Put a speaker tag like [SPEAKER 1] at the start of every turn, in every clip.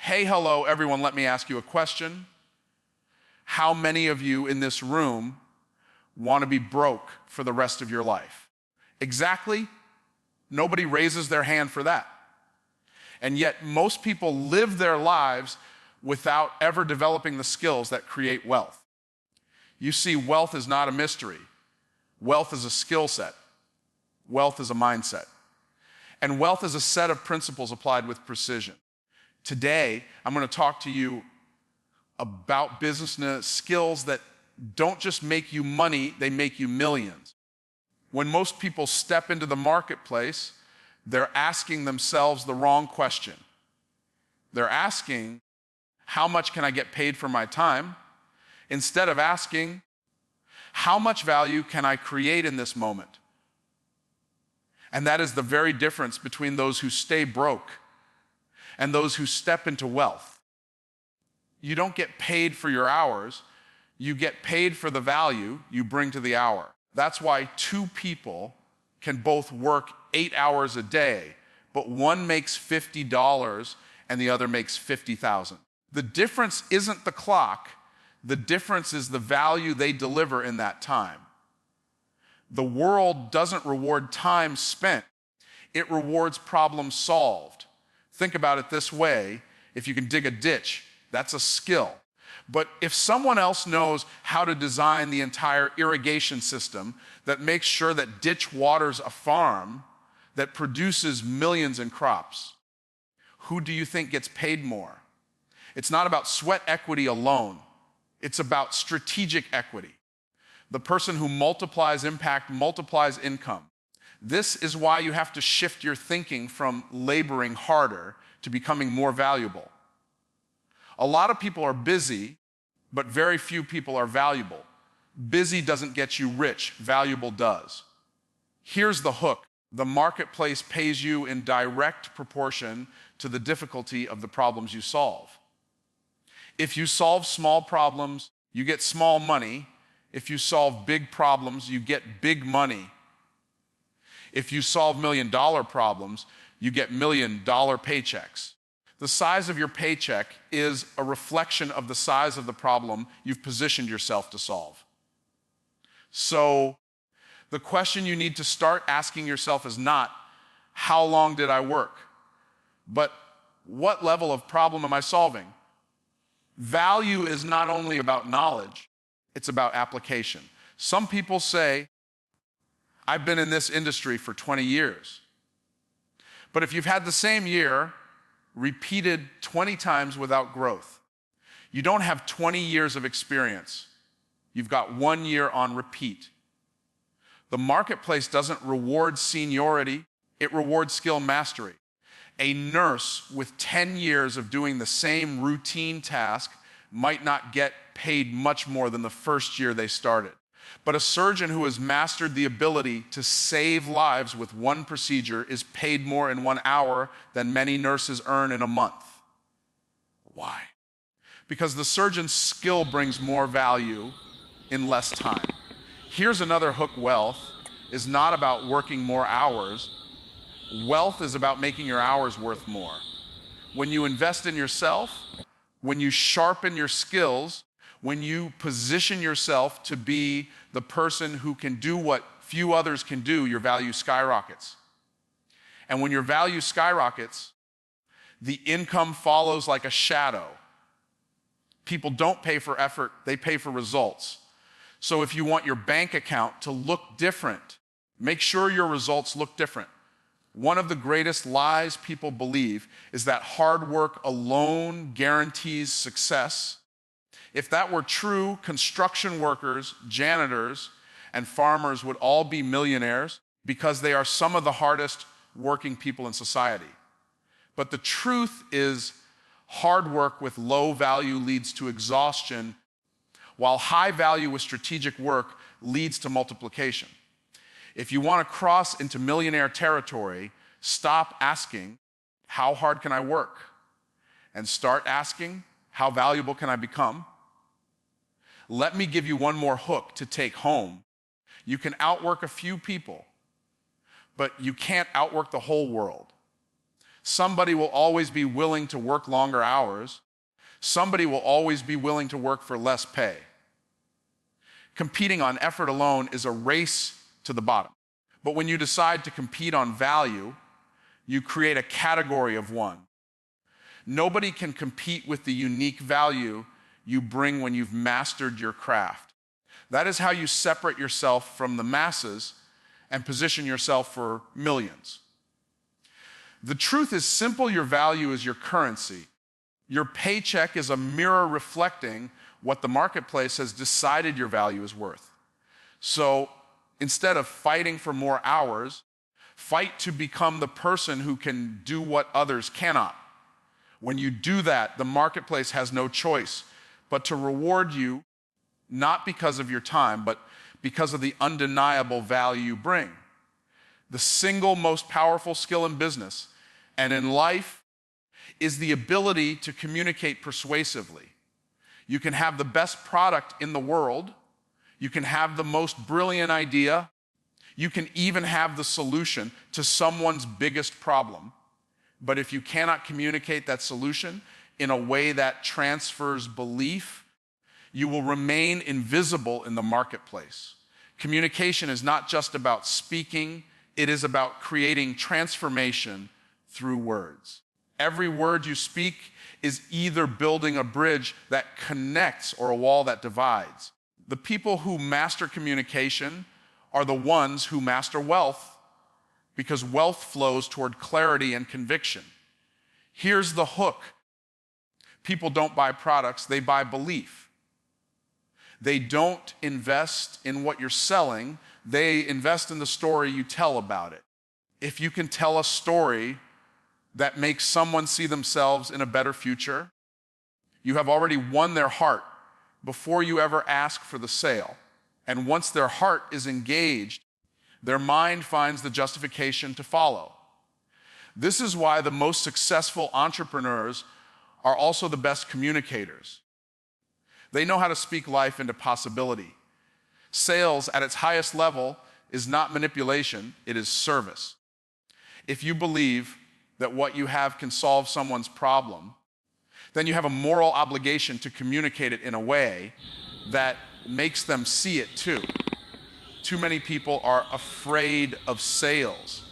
[SPEAKER 1] Hey, hello, everyone, let me ask you a question. How many of you in this room want to be broke for the rest of your life? Exactly. Nobody raises their hand for that. And yet most people live their lives without ever developing the skills that create wealth. You see, wealth is not a mystery. Wealth is a skill set. Wealth is a mindset. And wealth is a set of principles applied with precision. Today, I'm going to talk to you about business skills that don't just make you money, they make you millions. When most people step into the marketplace, they're asking themselves the wrong question. They're asking, how much can I get paid for my time? Instead of asking, how much value can I create in this moment? And that is the very difference between those who stay broke and those who step into wealth. You don't get paid for your hours, you get paid for the value you bring to the hour. That's why two people can both work 8 hours a day, but one makes $50 and the other makes $50,000. The difference isn't the clock, the difference is the value they deliver in that time. The world doesn't reward time spent, it rewards problems solved. Think about it this way, if you can dig a ditch, that's a skill. But if someone else knows how to design the entire irrigation system that makes sure that ditch waters a farm that produces millions in crops, who do you think gets paid more? It's not about sweat equity alone. It's about strategic equity. The person who multiplies impact multiplies income. This is why you have to shift your thinking from laboring harder to becoming more valuable. A lot of people are busy, but very few people are valuable. Busy doesn't get you rich, valuable does. Here's the hook. The marketplace pays you in direct proportion to the difficulty of the problems you solve. If you solve small problems, you get small money. If you solve big problems, you get big money. If you solve $1 million problems, you get $1 million paychecks. The size of your paycheck is a reflection of the size of the problem you've positioned yourself to solve. So the question you need to start asking yourself is not, how long did I work? But what level of problem am I solving? Value is not only about knowledge, it's about application. Some people say, I've been in this industry for 20 years. But if you've had the same year repeated 20 times without growth, you don't have 20 years of experience. You've got 1 year on repeat. The marketplace doesn't reward seniority, it rewards skill mastery. A nurse with 10 years of doing the same routine task might not get paid much more than the first year they started. But a surgeon who has mastered the ability to save lives with one procedure is paid more in 1 hour than many nurses earn in a month. Why? Because the surgeon's skill brings more value in less time. Here's another hook. Wealth is not about working more hours. Wealth is about making your hours worth more. When you invest in yourself, when you sharpen your skills, when you position yourself to be the person who can do what few others can do, your value skyrockets. And when your value skyrockets, the income follows like a shadow. People don't pay for effort, they pay for results. So if you want your bank account to look different, make sure your results look different. One of the greatest lies people believe is that hard work alone guarantees success. If that were true, construction workers, janitors, and farmers would all be millionaires because they are some of the hardest working people in society. But the truth is, hard work with low value leads to exhaustion, while high value with strategic work leads to multiplication. If you want to cross into millionaire territory, stop asking, how hard can I work? And start asking, how valuable can I become? Let me give you one more hook to take home. You can outwork a few people, but you can't outwork the whole world. Somebody will always be willing to work longer hours. Somebody will always be willing to work for less pay. Competing on effort alone is a race to the bottom. But when you decide to compete on value, you create a category of one. Nobody can compete with the unique value you bring when you've mastered your craft. That is how you separate yourself from the masses and position yourself for millions. The truth is simple: your value is your currency. Your paycheck is a mirror reflecting what the marketplace has decided your value is worth. So instead of fighting for more hours, fight to become the person who can do what others cannot. When you do that, the marketplace has no choice but to reward you, not because of your time, but because of the undeniable value you bring. The single most powerful skill in business and in life is the ability to communicate persuasively. You can have the best product in the world. You can have the most brilliant idea. You can even have the solution to someone's biggest problem. But if you cannot communicate that solution in a way that transfers belief, you will remain invisible in the marketplace. Communication is not just about speaking, it is about creating transformation through words. Every word you speak is either building a bridge that connects or a wall that divides. The people who master communication are the ones who master wealth, because wealth flows toward clarity and conviction. Here's the hook. People don't buy products, they buy belief. They don't invest in what you're selling, they invest in the story you tell about it. If you can tell a story that makes someone see themselves in a better future, you have already won their heart before you ever ask for the sale. And once their heart is engaged, their mind finds the justification to follow. This is why the most successful entrepreneurs are also the best communicators. They know how to speak life into possibility. Sales at its highest level is not manipulation, it is service. If you believe that what you have can solve someone's problem, then you have a moral obligation to communicate it in a way that makes them see it too. Too many people are afraid of sales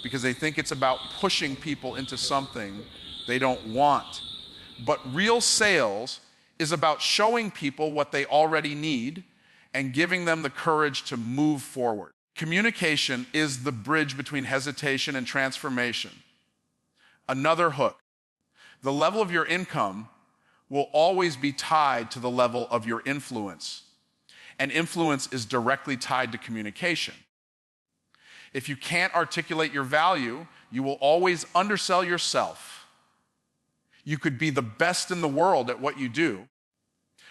[SPEAKER 1] because they think it's about pushing people into something they don't want. But real sales is about showing people what they already need and giving them the courage to move forward. Communication is the bridge between hesitation and transformation. Another hook. The level of your income will always be tied to the level of your influence. And influence is directly tied to communication. If you can't articulate your value, you will always undersell yourself. You could be the best in the world at what you do,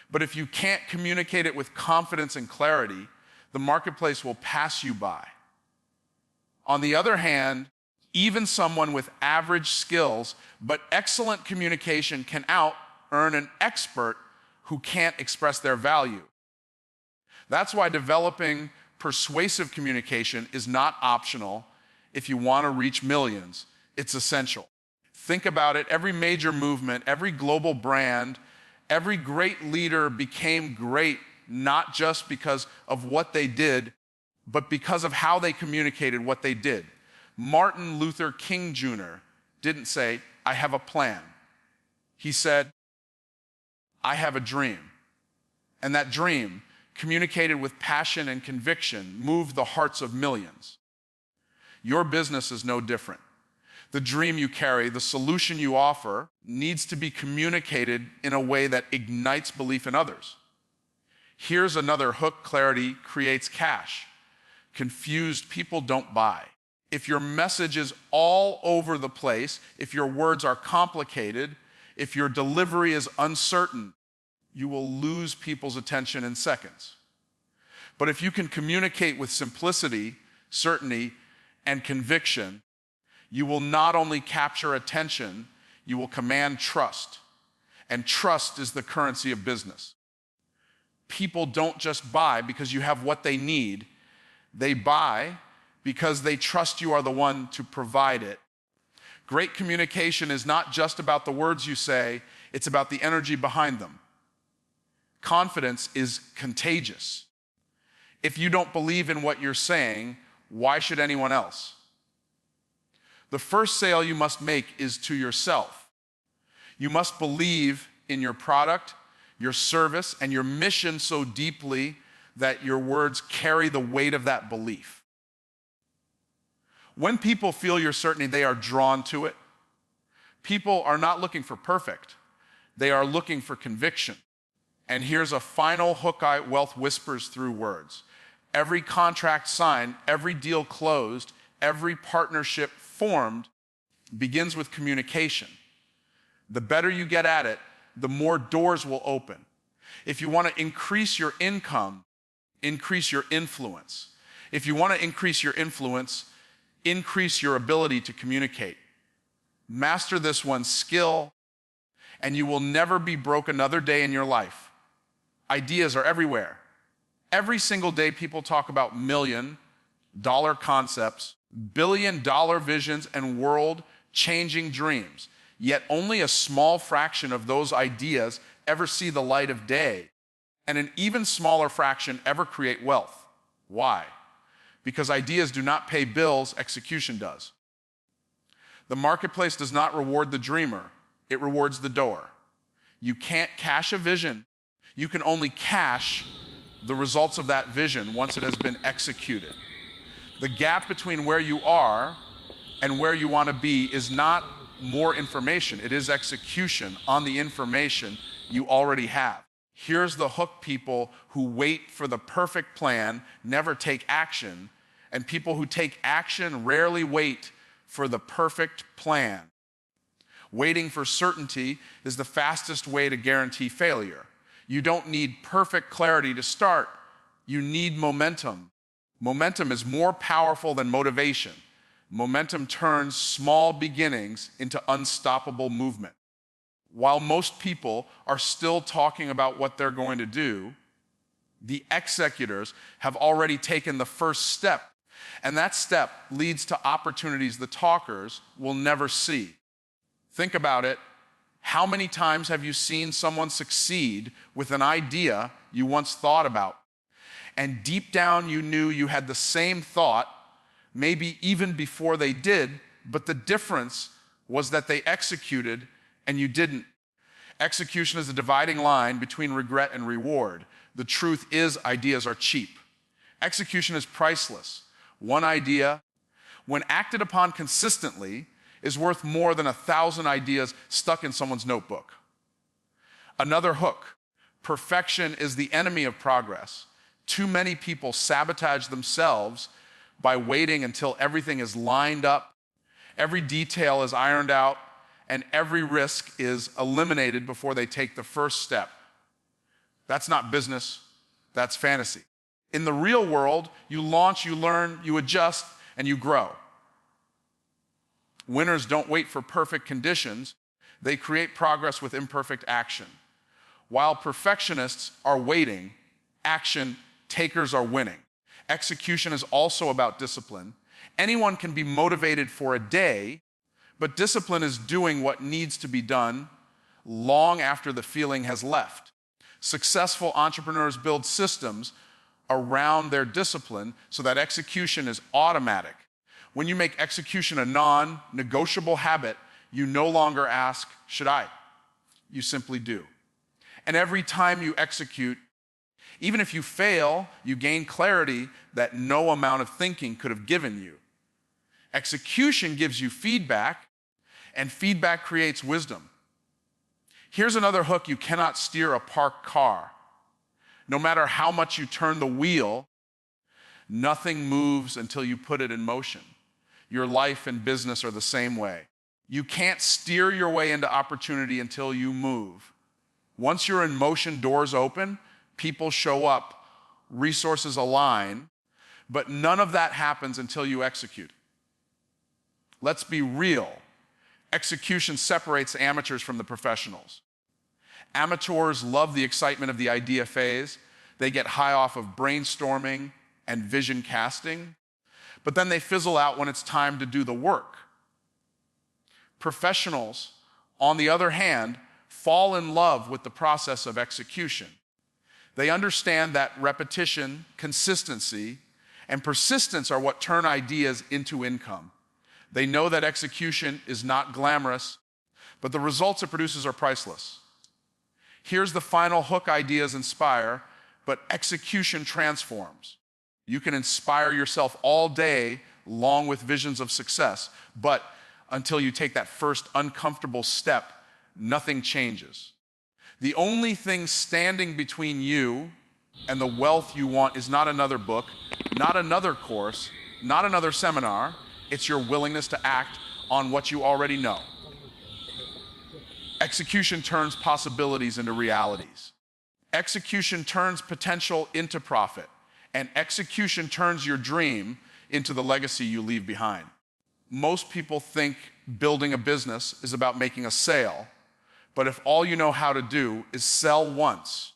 [SPEAKER 1] but if you can't communicate it with confidence and clarity, the marketplace will pass you by. On the other hand, even someone with average skills but excellent communication can out-earn an expert who can't express their value. That's why developing persuasive communication is not optional if you want to reach millions. It's essential. Think about it. Every major movement, every global brand, every great leader became great not just because of what they did, but because of how they communicated what they did. Martin Luther King Jr. didn't say, "I have a plan." He said, "I have a dream." And that dream, communicated with passion and conviction, moved the hearts of millions. Your business is no different. The dream you carry, the solution you offer, needs to be communicated in a way that ignites belief in others. Here's another hook: clarity creates cash. Confused people don't buy. If your message is all over the place, if your words are complicated, if your delivery is uncertain, you will lose people's attention in seconds. But if you can communicate with simplicity, certainty, and conviction, you will not only capture attention, you will command trust. And trust is the currency of business. People don't just buy because you have what they need. They buy because they trust you are the one to provide it. Great communication is not just about the words you say, it's about the energy behind them. Confidence is contagious. If you don't believe in what you're saying, why should anyone else? The first sale you must make is to yourself. You must believe in your product, your service, and your mission so deeply that your words carry the weight of that belief. When people feel your certainty, they are drawn to it. People are not looking for perfect. They are looking for conviction. And here's a final hook wealth whispers through words. Every contract signed, every deal closed, every partnership formed begins with communication. The better you get at it, the more doors will open. If you want to increase your income, increase your influence. If you want to increase your influence, increase your ability to communicate. Master this one skill, and you will never be broke another day in your life. Ideas are everywhere. Every single day, people talk about million-dollar concepts, billion-dollar visions, and world-changing dreams. Yet only a small fraction of those ideas ever see the light of day, and an even smaller fraction ever create wealth. Why? Because ideas do not pay bills, execution does. The marketplace does not reward the dreamer, it rewards the doer. You can't cash a vision. You can only cash the results of that vision once it has been executed. The gap between where you are and where you want to be is not more information, it is execution on the information you already have. Here's the hook: people who wait for the perfect plan never take action, and people who take action rarely wait for the perfect plan. Waiting for certainty is the fastest way to guarantee failure. You don't need perfect clarity to start. You need momentum. Momentum is more powerful than motivation. Momentum turns small beginnings into unstoppable movement. While most people are still talking about what they're going to do, the executors have already taken the first step, and that step leads to opportunities the talkers will never see. Think about it. How many times have you seen someone succeed with an idea you once thought about? And deep down you knew you had the same thought, maybe even before they did, but the difference was that they executed and you didn't. Execution is a dividing line between regret and reward. The truth is, ideas are cheap. Execution is priceless. One idea, when acted upon consistently, is worth more than 1,000 ideas stuck in someone's notebook. Another hook: perfection is the enemy of progress. Too many people sabotage themselves by waiting until everything is lined up, every detail is ironed out, and every risk is eliminated before they take the first step. That's not business, that's fantasy. In the real world, you launch, you learn, you adjust, and you grow. Winners don't wait for perfect conditions, they create progress with imperfect action. While perfectionists are waiting, action takers are winning. Execution is also about discipline. Anyone can be motivated for a day, but discipline is doing what needs to be done long after the feeling has left. Successful entrepreneurs build systems around their discipline so that execution is automatic. When you make execution a non-negotiable habit, you no longer ask, should I? You simply do. And every time you execute, even if you fail, you gain clarity that no amount of thinking could have given you. Execution gives you feedback, and feedback creates wisdom. Here's another hook: you cannot steer a parked car. No matter how much you turn the wheel, nothing moves until you put it in motion. Your life and business are the same way. You can't steer your way into opportunity until you move. Once you're in motion, doors open, people show up, resources align, but none of that happens until you execute. Let's be real. Execution separates amateurs from the professionals. Amateurs love the excitement of the idea phase. They get high off of brainstorming and vision casting, but then they fizzle out when it's time to do the work. Professionals, on the other hand, fall in love with the process of execution. They understand that repetition, consistency, and persistence are what turn ideas into income. They know that execution is not glamorous, but the results it produces are priceless. Here's the final hook: ideas inspire, but execution transforms. You can inspire yourself all day long with visions of success, but until you take that first uncomfortable step, nothing changes. The only thing standing between you and the wealth you want is not another book, not another course, not another seminar. It's your willingness to act on what you already know. Execution turns possibilities into realities. Execution turns potential into profit. And execution turns your dream into the legacy you leave behind. Most people think building a business is about making a sale, but if all you know how to do is sell once,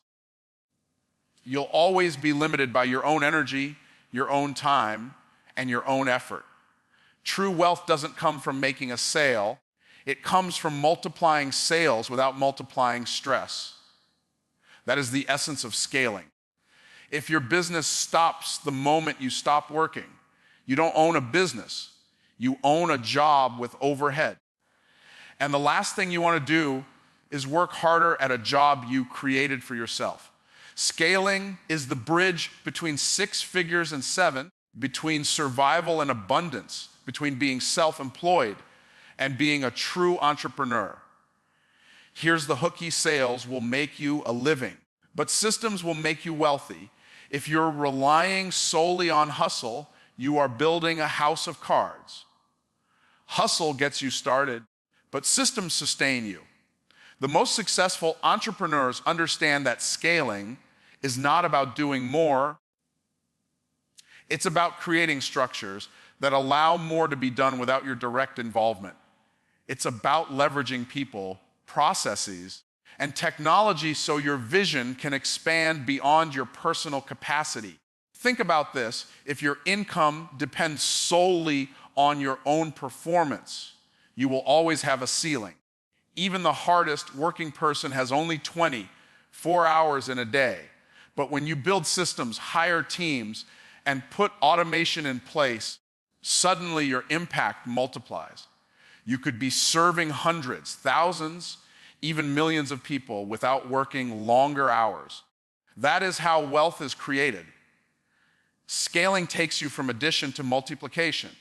[SPEAKER 1] you'll always be limited by your own energy, your own time, and your own effort. True wealth doesn't come from making a sale. It comes from multiplying sales without multiplying stress. That is the essence of scaling. If your business stops the moment you stop working, you don't own a business. You own a job with overhead. And the last thing you want to do is work harder at a job you created for yourself. Scaling is the bridge between 6 figures and 7, between survival and abundance, between being self-employed and being a true entrepreneur. Here's the hooky: sales will make you a living, but systems will make you wealthy. If you're relying solely on hustle, you are building a house of cards. Hustle gets you started, but systems sustain you. The most successful entrepreneurs understand that scaling is not about doing more. It's about creating structures that allow more to be done without your direct involvement. It's about leveraging people, processes, and technology so your vision can expand beyond your personal capacity. Think about this: if your income depends solely on your own performance, you will always have a ceiling. Even the hardest working person has only 24 hours in a day. But when you build systems, hire teams, and put automation in place, suddenly your impact multiplies. You could be serving hundreds, thousands, even millions of people without working longer hours. That is how wealth is created. Scaling takes you from addition to multiplication.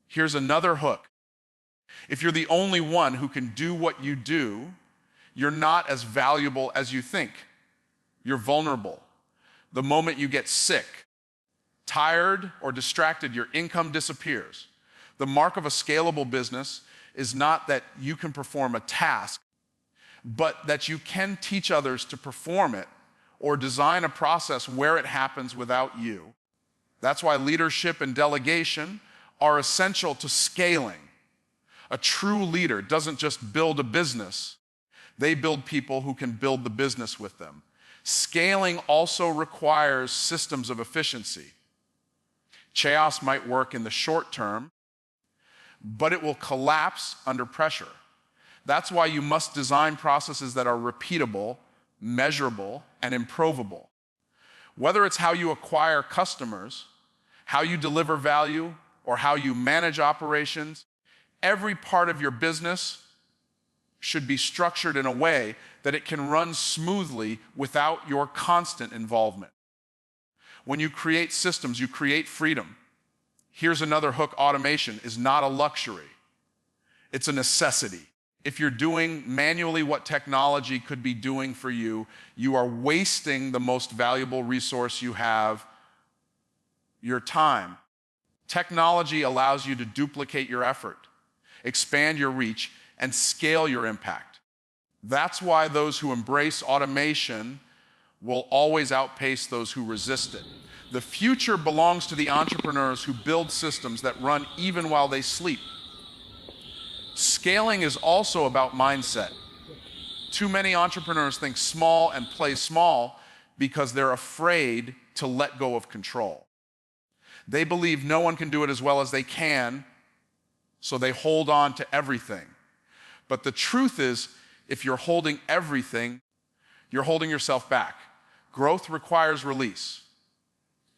[SPEAKER 1] Here's another hook: if you're the only one who can do what you do, you're not as valuable as you think. You're vulnerable. The moment you get sick, tired, or distracted, your income disappears. The mark of a scalable business is not that you can perform a task, but that you can teach others to perform it or design a process where it happens without you. That's why leadership and delegation are essential to scaling. A true leader doesn't just build a business, they build people who can build the business with them. Scaling also requires systems of efficiency. Chaos might work in the short term, but it will collapse under pressure. That's why you must design processes that are repeatable, measurable, and improvable. Whether it's how you acquire customers, how you deliver value, or how you manage operations, every part of your business should be structured in a way that it can run smoothly without your constant involvement. When you create systems, you create freedom. Here's another hook: automation is not a luxury. It's a necessity. If you're doing manually what technology could be doing for you, you are wasting the most valuable resource you have, your time. Technology allows you to duplicate your effort, expand your reach, and scale your impact. That's why those who embrace automation will always outpace those who resist it. The future belongs to the entrepreneurs who build systems that run even while they sleep. Scaling is also about mindset. Too many entrepreneurs think small and play small because they're afraid to let go of control. They believe no one can do it as well as they can, so they hold on to everything. But the truth is, if you're holding everything, you're holding yourself back. Growth requires release.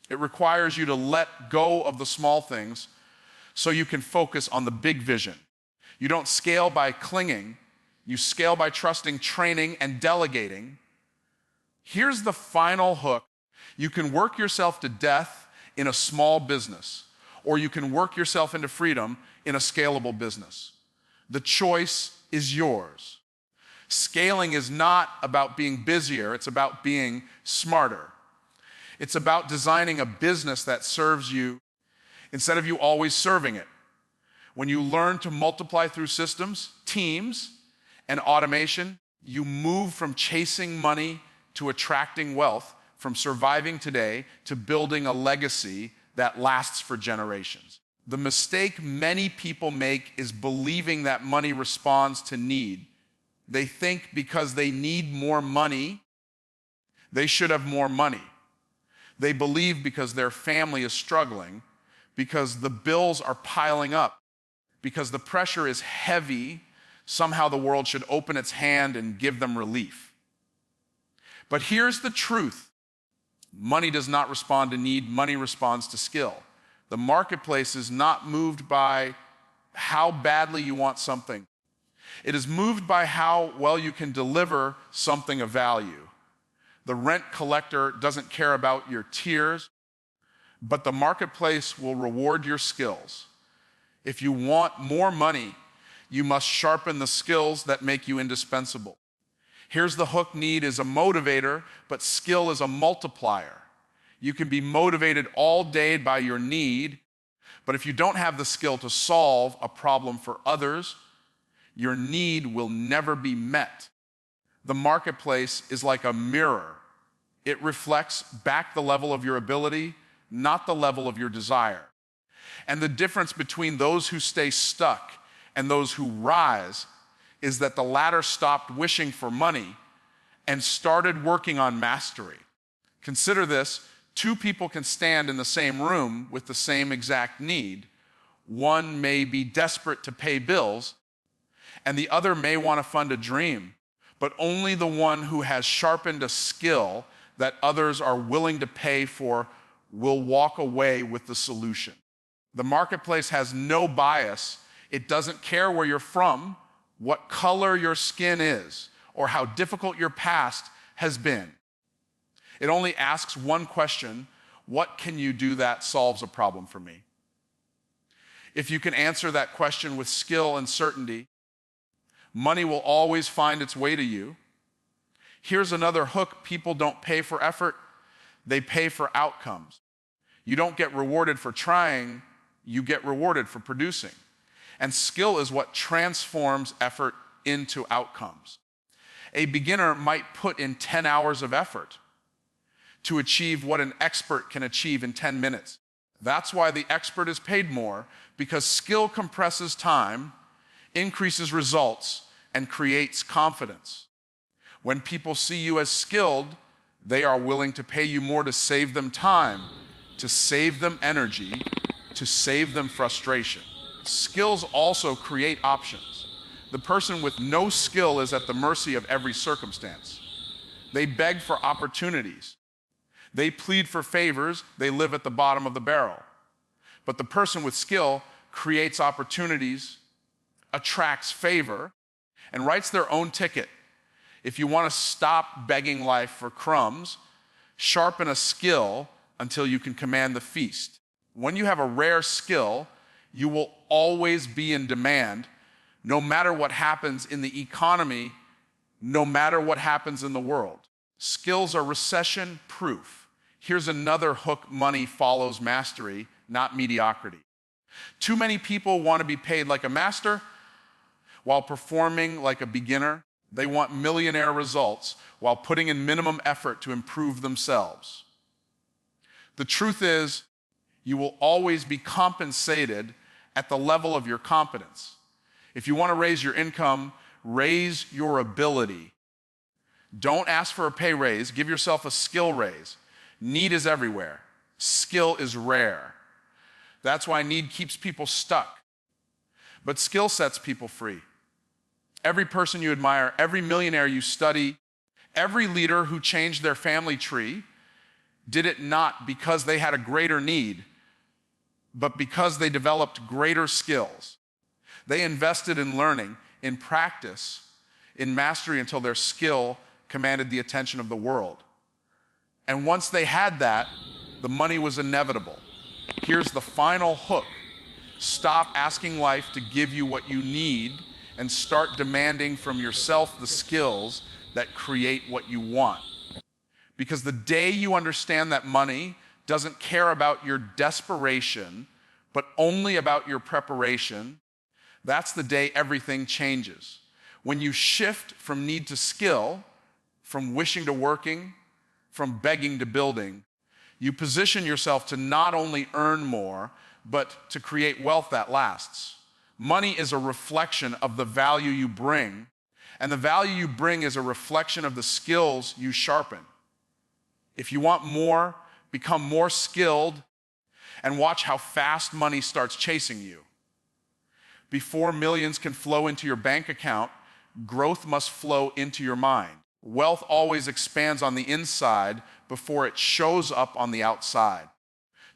[SPEAKER 1] It requires you to let go of the small things so you can focus on the big vision. You don't scale by clinging. You scale by trusting, training, and delegating. Here's the final hook. You can work yourself to death in a small business, or you can work yourself into freedom in a scalable business. The choice is yours. Scaling is not about being busier, it's about being smarter. It's about designing a business that serves you instead of you always serving it. When you learn to multiply through systems, teams, and automation, you move from chasing money to attracting wealth, from surviving today to building a legacy that lasts for generations. The mistake many people make is believing that money responds to need. They think because they need more money, they should have more money. They believe because their family is struggling, because the bills are piling up, because the pressure is heavy, somehow the world should open its hand and give them relief. But here's the truth. Money does not respond to need, money responds to skill. The marketplace is not moved by how badly you want something. It is moved by how well you can deliver something of value. The rent collector doesn't care about your tears, but the marketplace will reward your skills. If you want more money, you must sharpen the skills that make you indispensable. Here's the hook. Need is a motivator, but skill is a multiplier. You can be motivated all day by your need, but if you don't have the skill to solve a problem for others, your need will never be met. The marketplace is like a mirror. It reflects back the level of your ability, not the level of your desire. And the difference between those who stay stuck and those who rise is that the latter stopped wishing for money and started working on mastery. Consider this. Two people can stand in the same room with the same exact need. One may be desperate to pay bills, and the other may want to fund a dream, but only the one who has sharpened a skill that others are willing to pay for will walk away with the solution. The marketplace has no bias. It doesn't care where you're from, what color your skin is, or how difficult your past has been. It only asks one question: what can you do that solves a problem for me? If you can answer that question with skill and certainty, money will always find its way to you. Here's another hook. People don't pay for effort, they pay for outcomes. You don't get rewarded for trying, you get rewarded for producing. And skill is what transforms effort into outcomes. A beginner might put in 10 hours of effort to achieve what an expert can achieve in 10 minutes. That's why the expert is paid more, because skill compresses time, increases results, and creates confidence. When people see you as skilled, they are willing to pay you more to save them time, to save them energy, to save them frustration. Skills also create options. The person with no skill is at the mercy of every circumstance. They beg for opportunities. They plead for favors. They live at the bottom of the barrel. But the person with skill creates opportunities, attracts favor, and writes their own ticket. If you want to stop begging life for crumbs, sharpen a skill until you can command the feast. When you have a rare skill, you will always be in demand, no matter what happens in the economy, no matter what happens in the world. Skills are recession-proof. Here's another hook. Money follows mastery, not mediocrity. Too many people want to be paid like a master while performing like a beginner. They want millionaire results while putting in minimum effort to improve themselves. The truth is, you will always be compensated at the level of your competence. If you want to raise your income, raise your ability. Don't ask for a pay raise, give yourself a skill raise. Need is everywhere. Skill is rare. That's why need keeps people stuck. But skill sets people free. Every person you admire, every millionaire you study, every leader who changed their family tree did it not because they had a greater need, but because they developed greater skills. They invested in learning, in practice, in mastery until their skill commanded the attention of the world. And once they had that, the money was inevitable. Here's the final hook. Stop asking life to give you what you need and start demanding from yourself the skills that create what you want. Because the day you understand that money doesn't care about your desperation, but only about your preparation, that's the day everything changes. When you shift from need to skill, from wishing to working, from begging to building, you position yourself to not only earn more, but to create wealth that lasts. Money is a reflection of the value you bring, and the value you bring is a reflection of the skills you sharpen. If you want more, become more skilled, and watch how fast money starts chasing you. Before millions can flow into your bank account, growth must flow into your mind. Wealth always expands on the inside before it shows up on the outside.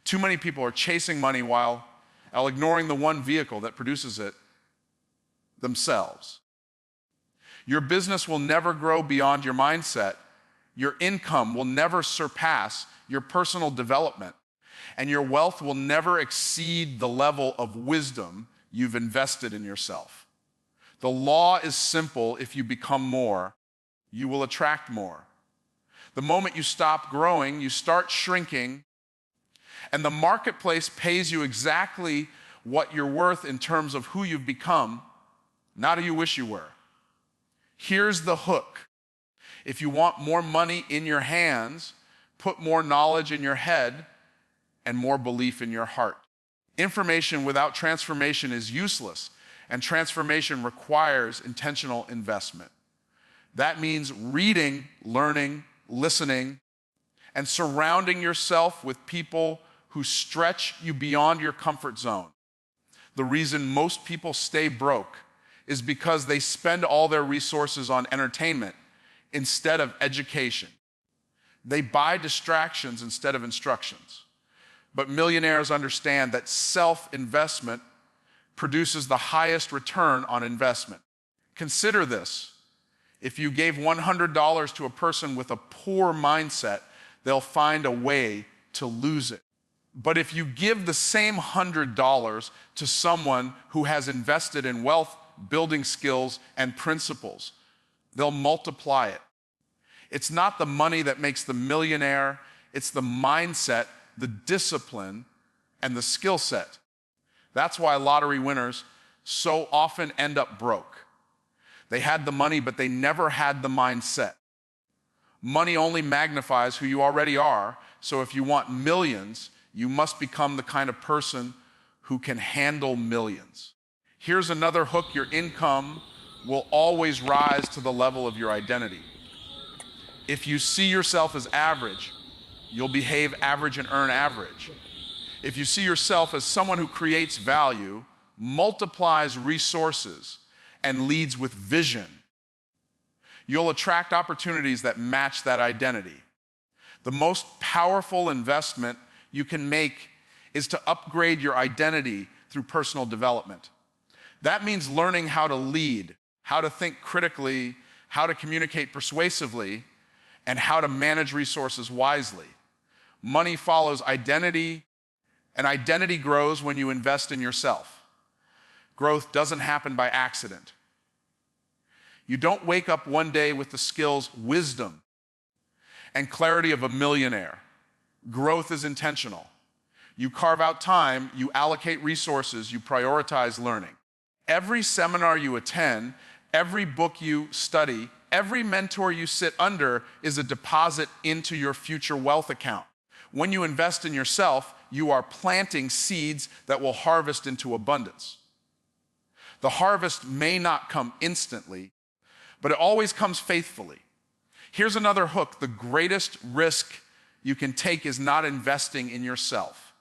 [SPEAKER 1] Too many people are chasing money while ignoring the one vehicle that produces it, themselves. Your business will never grow beyond your mindset. Your income will never surpass your personal development. And your wealth will never exceed the level of wisdom you've invested in yourself. The law is simple. If you become more, you will attract more. The moment you stop growing, you start shrinking, and the marketplace pays you exactly what you're worth in terms of who you've become, not who you wish you were. Here's the hook. If you want more money in your hands, put more knowledge in your head and more belief in your heart. Information without transformation is useless, and transformation requires intentional investment. That means reading, learning, listening, and surrounding yourself with people who stretch you beyond your comfort zone. The reason most people stay broke is because they spend all their resources on entertainment instead of education. They buy distractions instead of instructions. But millionaires understand that self-investment produces the highest return on investment. Consider this. If you gave $100 to a person with a poor mindset, they'll find a way to lose it. But if you give the same $100 to someone who has invested in wealth, building skills, and principles, they'll multiply it. It's not the money that makes the millionaire, it's the mindset, the discipline, and the skill set. That's why lottery winners so often end up broke. They had the money, but they never had the mindset. Money only magnifies who you already are, so if you want millions, you must become the kind of person who can handle millions. Here's another hook. Your income will always rise to the level of your identity. If you see yourself as average, you'll behave average and earn average. If you see yourself as someone who creates value, multiplies resources, and leads with vision, you'll attract opportunities that match that identity. The most powerful investment you can make is to upgrade your identity through personal development. That means learning how to lead, how to think critically, how to communicate persuasively, and how to manage resources wisely. Money follows identity, and identity grows when you invest in yourself. Growth doesn't happen by accident. You don't wake up one day with the skills, wisdom, and clarity of a millionaire. Growth is intentional. You carve out time, you allocate resources, you prioritize learning. Every seminar you attend, every book you study, every mentor you sit under is a deposit into your future wealth account. When you invest in yourself, you are planting seeds that will harvest into abundance. The harvest may not come instantly, but it always comes faithfully. Here's another hook. The greatest risk you can take is not investing in yourself.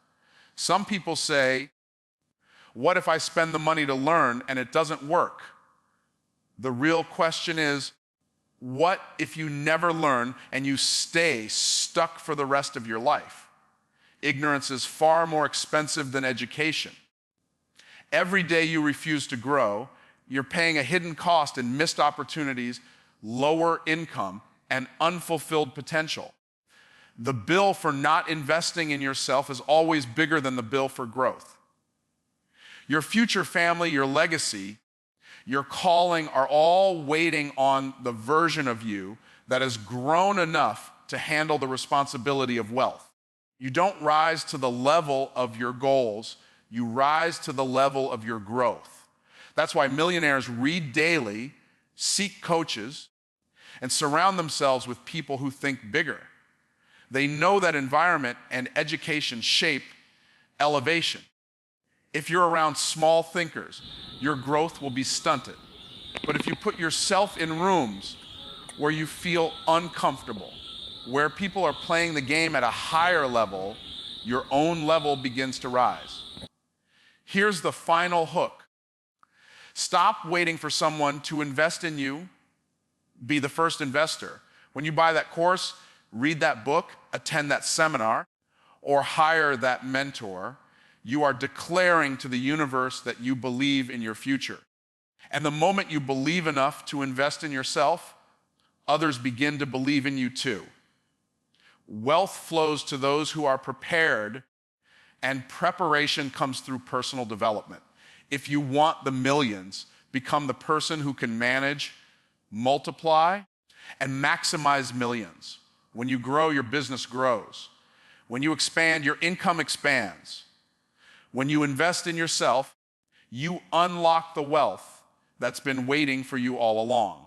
[SPEAKER 1] Some people say, what if I spend the money to learn and it doesn't work? The real question is, what if you never learn and you stay stuck for the rest of your life? Ignorance is far more expensive than education. Every day you refuse to grow, you're paying a hidden cost in missed opportunities, lower income, and unfulfilled potential. The bill for not investing in yourself is always bigger than the bill for growth. Your future family, your legacy, your calling are all waiting on the version of you that has grown enough to handle the responsibility of wealth. You don't rise to the level of your goals, you rise to the level of your growth. That's why millionaires read daily, seek coaches, and surround themselves with people who think bigger. They know that environment and education shape elevation. If you're around small thinkers, your growth will be stunted. But if you put yourself in rooms where you feel uncomfortable, where people are playing the game at a higher level, your own level begins to rise. Here's the final hook. Stop waiting for someone to invest in you. Be the first investor. When you buy that course, read that book, attend that seminar, or hire that mentor, you are declaring to the universe that you believe in your future. And the moment you believe enough to invest in yourself, others begin to believe in you too. Wealth flows to those who are prepared, and preparation comes through personal development. If you want the millions, become the person who can manage, multiply, and maximize millions. When you grow, your business grows. When you expand, your income expands. When you invest in yourself, you unlock the wealth that's been waiting for you all along.